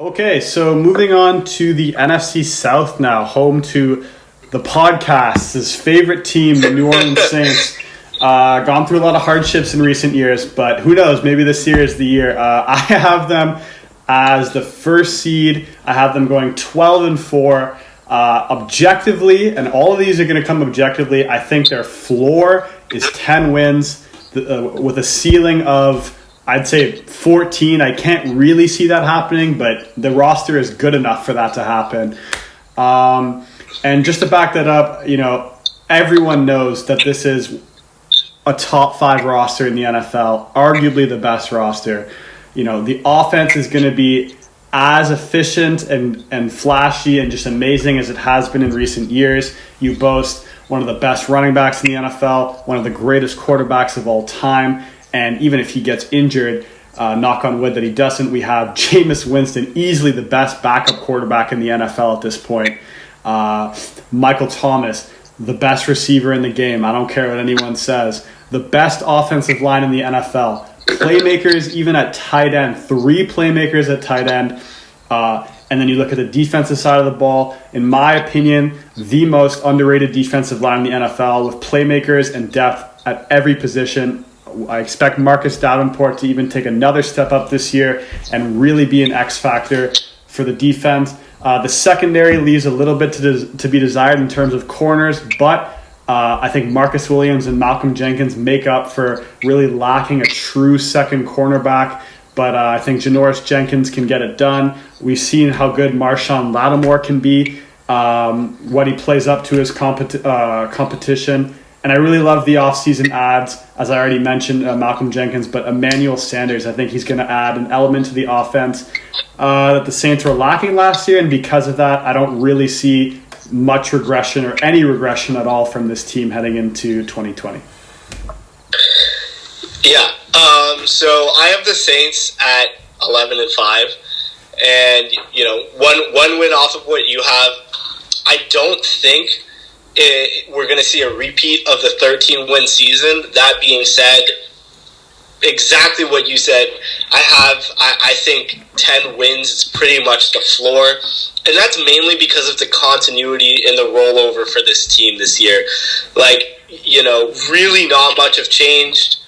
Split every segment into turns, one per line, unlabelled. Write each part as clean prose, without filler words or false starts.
Okay, so moving on to the NFC South now, home to the podcast's favorite team, the New Orleans Saints. Gone through a lot of hardships in recent years, but who knows, maybe this year is the year. I have them as the first seed. I have them going 12-4. Objectively, and all of these are going to come objectively, I think their floor is 10 wins with a ceiling of, I'd say 14. I can't really see that happening, but the roster is good enough for that to happen. And just to back that up, everyone knows that this is a top 5 roster in the NFL, arguably the best roster. The offense is going to be as efficient and flashy and just amazing as it has been in recent years. You boast one of the best running backs in the NFL, one of the greatest quarterbacks of all time. And even if he gets injured, knock on wood that he doesn't, we have Jameis Winston, easily the best backup quarterback in the NFL at this point. Michael Thomas, the best receiver in the game. I don't care what anyone says. The best offensive line in the NFL. Playmakers even at tight end. 3 playmakers at tight end. And then you look at the defensive side of the ball. In my opinion, the most underrated defensive line in the NFL with playmakers and depth at every position. I expect Marcus Davenport to even take another step up this year and really be an X factor for the defense. The secondary leaves a little bit to be desired in terms of corners, but I think Marcus Williams and Malcolm Jenkins make up for really lacking a true second cornerback. But I think Janoris Jenkins can get it done. We've seen how good Marshawn Lattimore can be, what he plays up to his competition. And I really love the offseason ads, as I already mentioned, Malcolm Jenkins, but Emmanuel Sanders, I think he's going to add an element to the offense that the Saints were lacking last year. And because of that, I don't really see much regression or any regression at all from this team heading into 2020.
Yeah. So I have the Saints at 11-5, and one win off of what you have. I don't think we're going to see a repeat of the 13-win season. That being said, exactly what you said. I think 10 wins is pretty much the floor, and that's mainly because of the continuity and the rollover for this team this year. Really not much have changed.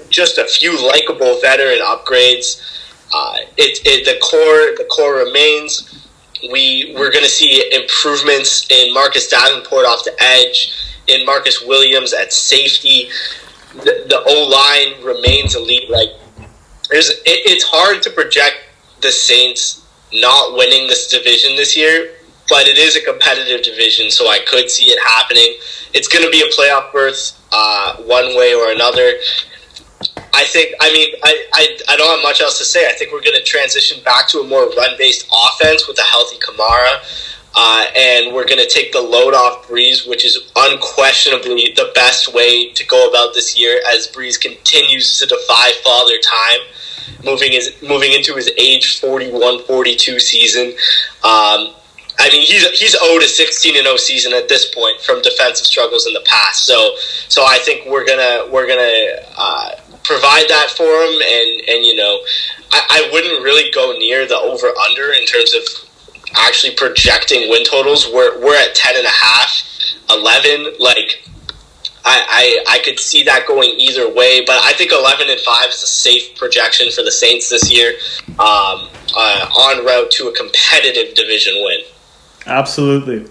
Just a few likable veteran upgrades. The core remains. We're going to see improvements in Marcus Davenport off the edge, in Marcus Williams at safety. The O-line remains elite. It's hard to project the Saints not winning this division this year, but it is a competitive division, so I could see it happening. It's going to be a playoff berth one way or another. I don't have much else to say. I think we're going to transition back to a more run-based offense with a healthy Kamara, and we're going to take the load off Breeze, which is unquestionably the best way to go about this year as Breeze continues to defy father time, moving into his age 41-42 season. He's owed a 16-0 season at this point from defensive struggles in the past. So I think we're gonna provide that for him, and I wouldn't really go near the over/under in terms of actually projecting win totals. We're at 10.5, 11. I could see that going either way, but I think 11-5 is a safe projection for the Saints this year, en route to a competitive division win.
Absolutely.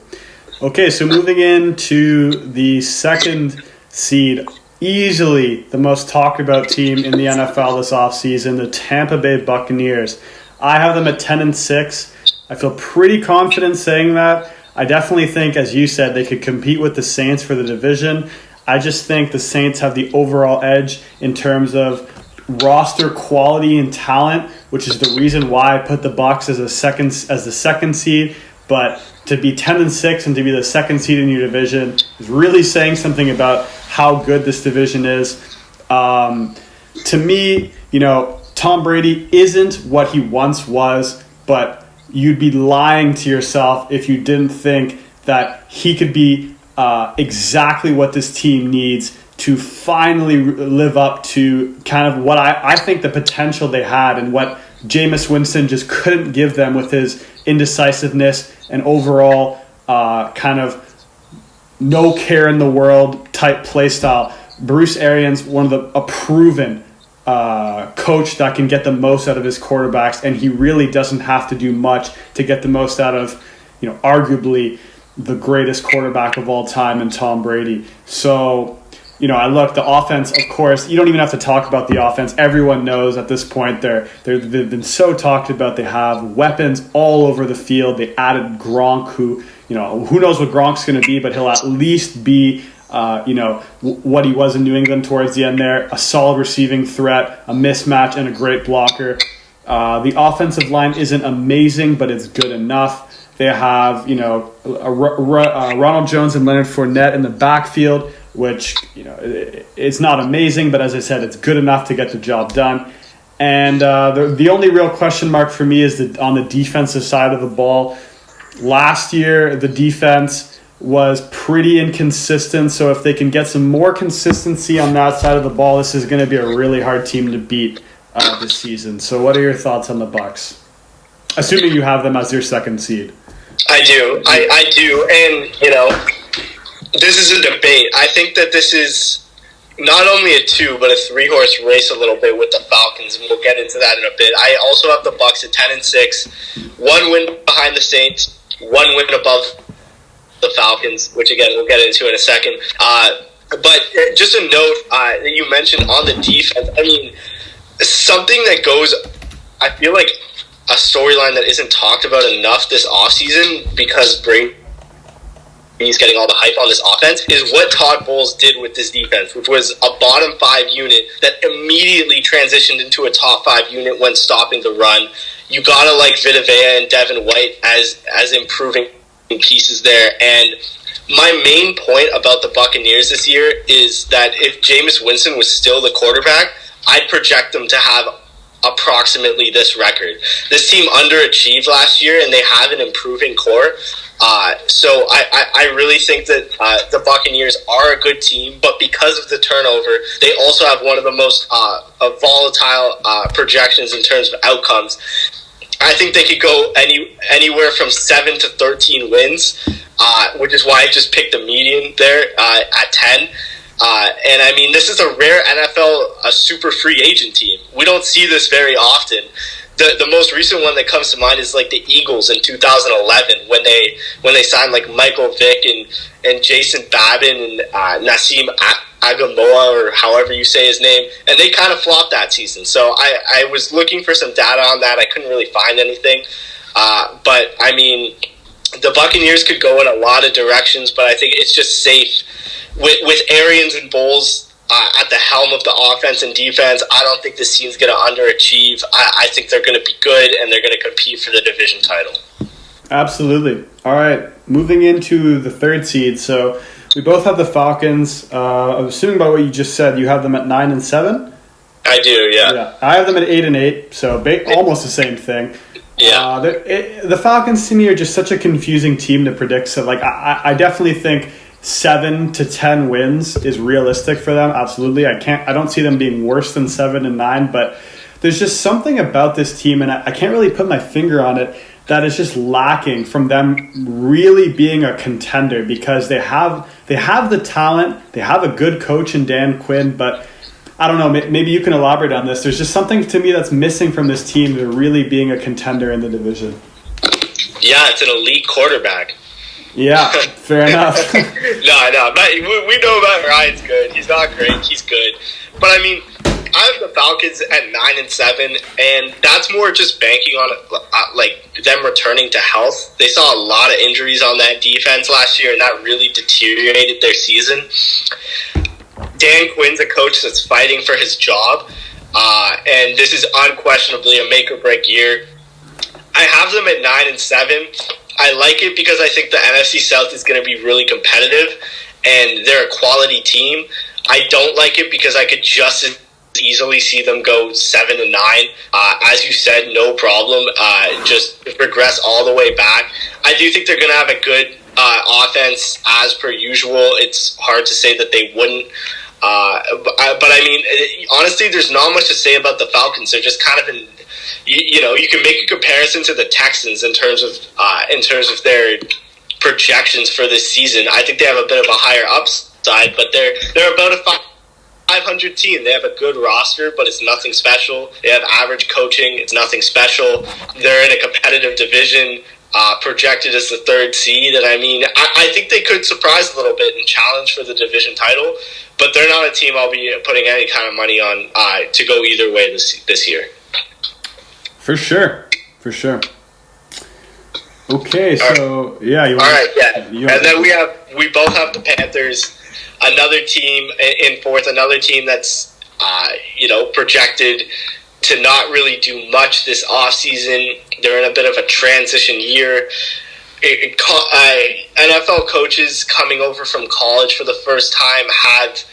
Okay, so moving into the second seed, easily the most talked about team in the NFL this offseason, the Tampa Bay Buccaneers. I have them at 10-6. I feel pretty confident saying that. I definitely think, as you said, they could compete with the Saints for the division. I just think the Saints have the overall edge in terms of roster quality and talent, which is the reason why I put the Bucs as the second seed. But to be 10-6 and to be the second seed in your division is really saying something about how good this division is. To me, Tom Brady isn't what he once was, but you'd be lying to yourself if you didn't think that he could be exactly what this team needs to finally live up to kind of what I think the potential they had and what Jameis Winston just couldn't give them with his indecisiveness and overall kind of no care in the world type play style. Bruce Arians, a proven coach that can get the most out of his quarterbacks, and he really doesn't have to do much to get the most out of, arguably the greatest quarterback of all time in Tom Brady. So, I look, the offense, of course, you don't even have to talk about the offense. Everyone knows at this point they've been so talked about. They have weapons all over the field. They added Gronk, who knows what Gronk's going to be, but he'll at least be, what he was in New England towards the end there. A solid receiving threat, a mismatch, and a great blocker. The offensive line isn't amazing, but it's good enough. They have, Ronald Jones and Leonard Fournette in the backfield, which, it's not amazing, but as I said, it's good enough to get the job done. And the only real question mark for me is on the defensive side of the ball. Last year, the defense was pretty inconsistent, so if they can get some more consistency on that side of the ball, this is going to be a really hard team to beat this season. So what are your thoughts on the Bucs? Assuming you have them as your second seed.
I do. I do. And, this is a debate. I think that this is not only a 2, but a 3-horse race a little bit with the Falcons, and we'll get into that in a bit. I also have the Bucs at 10-6, 1 win behind the Saints, 1 win above the Falcons, which, again, we'll get into in a second. But just a note that you mentioned on the defense, I mean, something that goes, I feel like, a storyline that isn't talked about enough this offseason because Brady's getting all the hype on this offense is what Todd Bowles did with this defense, which was a bottom 5 unit that immediately transitioned into a top 5 unit when stopping the run. You gotta like Vita Vea and Devin White as improving pieces there. And my main point about the Buccaneers this year is that if Jameis Winston was still the quarterback, I'd project them to have approximately this record. This team underachieved last year, and they have an improving core. So I really think that the Buccaneers are a good team, but because of the turnover, they also have one of the most volatile projections in terms of outcomes. I think they could go anywhere from 7 to 13 wins, which is why I just picked the median there at 10. And I mean, this is a rare NFL super free agent team. We don't see this very often. The most recent one that comes to mind is like the Eagles in 2011 when they signed like Michael Vick and Jason Babin and Nassim Agamoa, or however you say his name, and they kind of flopped that season. So I was looking for some data on that. I couldn't really find anything. But I mean, the Buccaneers could go in a lot of directions, but I think it's just safe with Arians and Bowles at the helm of the offense and defense. I don't think this team's going to underachieve. I think they're going to be good, and they're going to compete for the division title.
Absolutely. All right, moving into the 3rd seed. So we both have the Falcons. I'm assuming by what you just said, you have them at 9 and 7.
I do, yeah.
I have them at 8 and 8. So almost the same thing.
Yeah.
The Falcons to me are just such a confusing team to predict. So I definitely think 7 to 10 wins is realistic for them. Absolutely. I don't see them being worse than 7 and 9, but there's just something about this team, and I can't really put my finger on it, that is just lacking from them really being a contender, because they have the talent, they have a good coach in Dan Quinn, but I don't know, maybe you can elaborate on this. There's just something to me that's missing from this team to really being a contender in the division.
Yeah, it's an elite quarterback.
Yeah, fair enough.
No, we know Matt Ryan's good. He's not great. He's good. But, I mean, I have the Falcons at 9 and 7, and that's more just banking on like them returning to health. They saw a lot of injuries on that defense last year, and that really deteriorated their season. Dan Quinn's a coach that's fighting for his job, and this is unquestionably a make-or-break year. I have them at 9 and 7. I like it because I think the NFC South is going to be really competitive, and they're a quality team. I don't like it because I could just as easily see them go 7 and 9. As you said, no problem. Just regress all the way back. I do think they're going to have a good offense as per usual. It's hard to say that they wouldn't. But I mean, honestly, there's not much to say about the Falcons. They're just kind of you can make a comparison to the Texans in terms of their projections for this season. I think they have a bit of a higher upside, but they're about a 500 team. They have a good roster, but it's nothing special. They have average coaching. It's nothing special. They're in a competitive division, projected as the third seed. And I think they could surprise a little bit and challenge for the division title, but they're not a team I'll be putting any kind of money on to go either way this year.
For sure. Okay, so yeah.
All right, yeah. And then we both have the Panthers, another team in fourth, another team that's projected to not really do much this offseason. They're in a bit of a transition year. NFL coaches coming over from college for the first time have,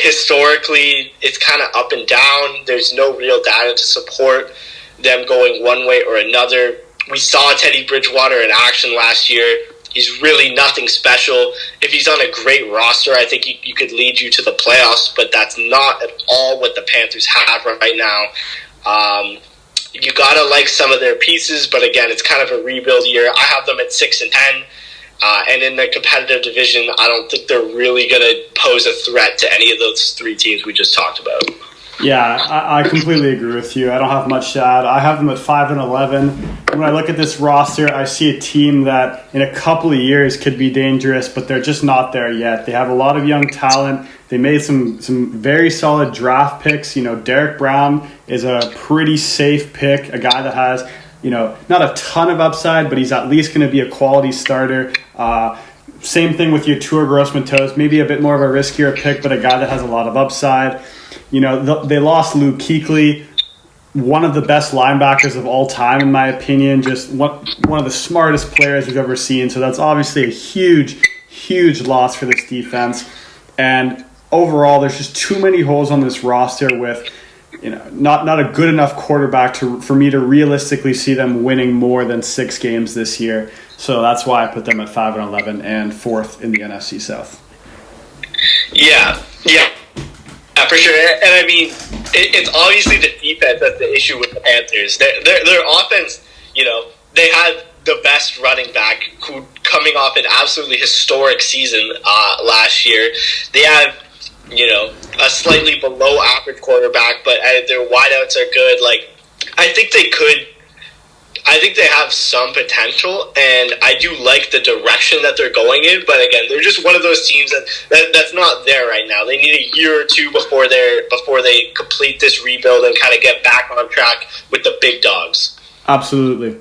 historically, it's kind of up and down. There's no real data to support them going one way or another. We saw Teddy Bridgewater in action last year. He's really nothing special. If he's on a great roster, I think you could lead you to the playoffs, but that's not at all what the Panthers have right now. You gotta like some of their pieces, but again, it's kind of a rebuild year. I have them at 6-10, and in the competitive division, I don't think they're really gonna pose a threat to any of those three teams we just talked about.
Yeah, I completely agree with you. I don't have much to add. I have them at 5-11. When I look at this roster, I see a team that in a couple of years could be dangerous, but they're just not there yet. They have a lot of young talent. They made some very solid draft picks. Derek Brown is a pretty safe pick, a guy that has, not a ton of upside, but he's at least going to be a quality starter. Same thing with your Yetur Gross-Matos, maybe a bit more of a riskier pick, but a guy that has a lot of upside. They lost Luke Kuechly, one of the best linebackers of all time, in my opinion, just one of the smartest players we've ever seen. So that's obviously a huge, huge loss for this defense. And overall, there's just too many holes on this roster with, not a good enough quarterback for me to realistically see them winning more than 6 games this year. So that's why I put them at 5-11 and fourth in the NFC South.
Yeah, for sure. And it's obviously the defense that's the issue with the Panthers. Their offense, they had the best running back who coming off an absolutely historic season last year. They have, a slightly below average quarterback, but their wideouts are good. I think they have some potential, and I do like the direction that they're going in. But again, they're just one of those teams that's not there right now. They need a year or two before they complete this rebuild and kind of get back on track with the big dogs.
Absolutely.